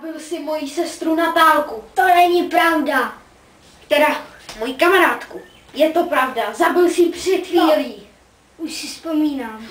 Zabil si moji sestru Natálku. To není pravda. Teda moji kamarádku. Je to pravda, zabil si před chvílí. Už si vzpomínám.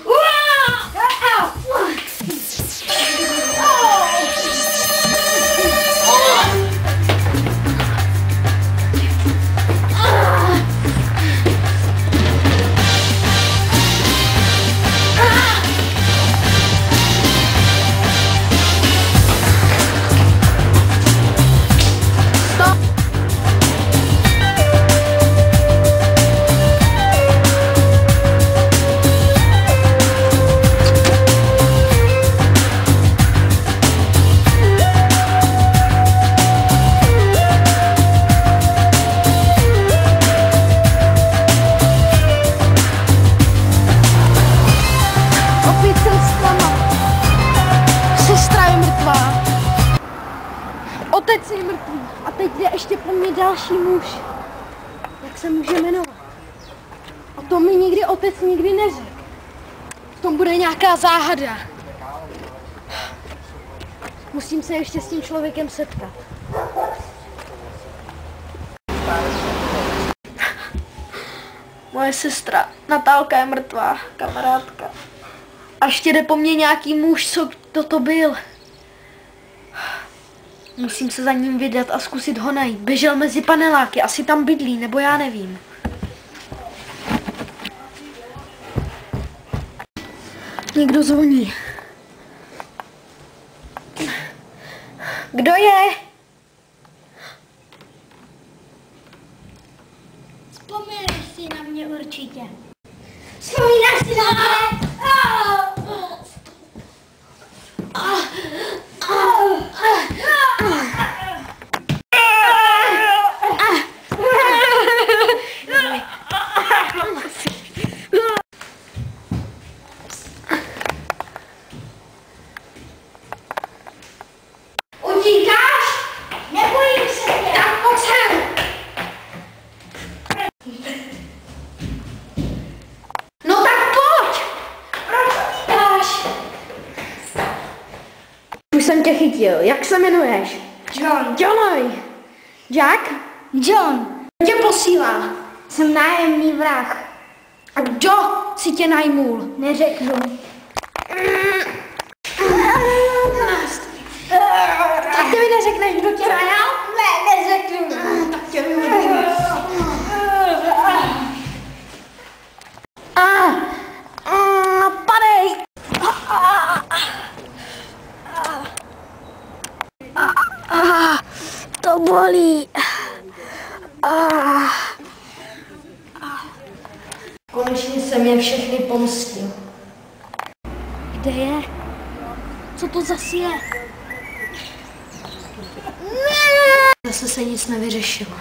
Otec je mrtvý a teď jde ještě po mně další muž. Jak se může jmenovat? A to mi nikdy otec nikdy neřekl. V tom bude nějaká záhada. Musím se ještě s tím člověkem setkat. Moje sestra Natálka je mrtvá, kamarádka. A ještě jde po mně nějaký muž, kdo to byl. Musím se za ním vydat a zkusit ho najít. Běžel mezi paneláky, asi tam bydlí, nebo já nevím. Někdo zvoní. Kdo je? Vzpomínáš si na mě určitě. Vzpomínáš si na mě? Utíkáš? Nebojím se tě. Tak pojď sem. No tak pojď. Proč utíkáš? Už jsem tě chytil. Jak se jmenuješ? John. Johnny. Jack? John. Tě posílá. Jsem nájemný vrah. A kdo si tě najmul? Neřeknu. Tak ty mi neřekneš, kdo tě najal? Ne, neřeknu. Tak tě vyhodím. Padej! To bolí. Konečně jsem je všechny pomstil. Kde je? Co to zase je? Zase se nic nevyřešilo.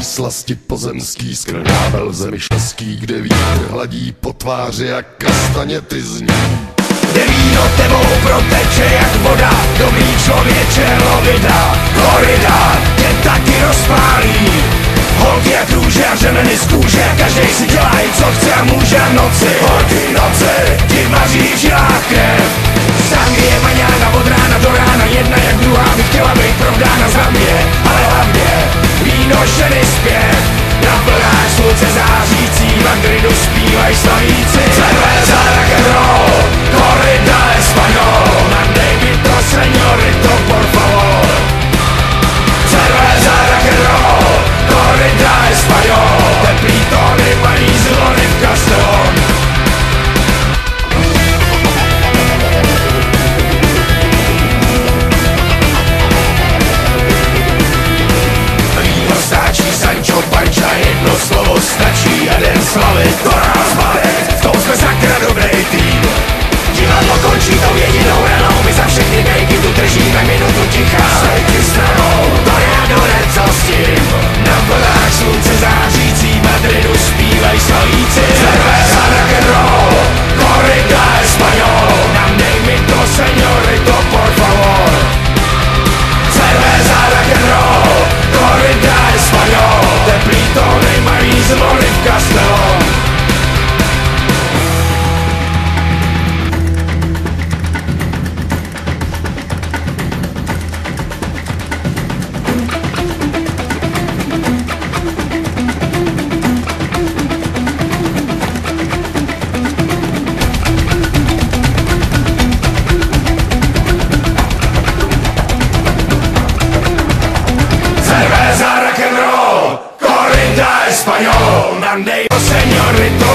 Slasti pozemský skrnável zemi šleský, kde vítr hladí po tváři jak kastaněty zní. Kde víno tebou proteče jak voda, dobrý člověče lovida, korida tě taky rozpálí. Holky jak růže a žemeny z kůže, každej si dělá jen co chce a může v noci. Horký noci ti maří v žilách krev, sangrie maňána od rána do rána, jedna jak druhá by chtěla být provdána za mě, ale hlavně víno ženy zpěv, na plnách slunce zářící, Madridu zpívaj slavíci. Cerveza rock and roll, corrida español, mandejito señorito por favor. Cerveza rock and roll, corrida español, teplý tóny, malý zlony v Castellón. Stáčí Sancho Panča, jedno slovo stačí, jeden slavit, to nás balit, v tom jsme sakra dobrý tým. Divadlo končí tou jedinou ranou, my za všechny bejky tu držíme minutu ticha. Sejti stranou, to je do co s tím, na vlnách slunce zářící, Español, Nandej, señorito,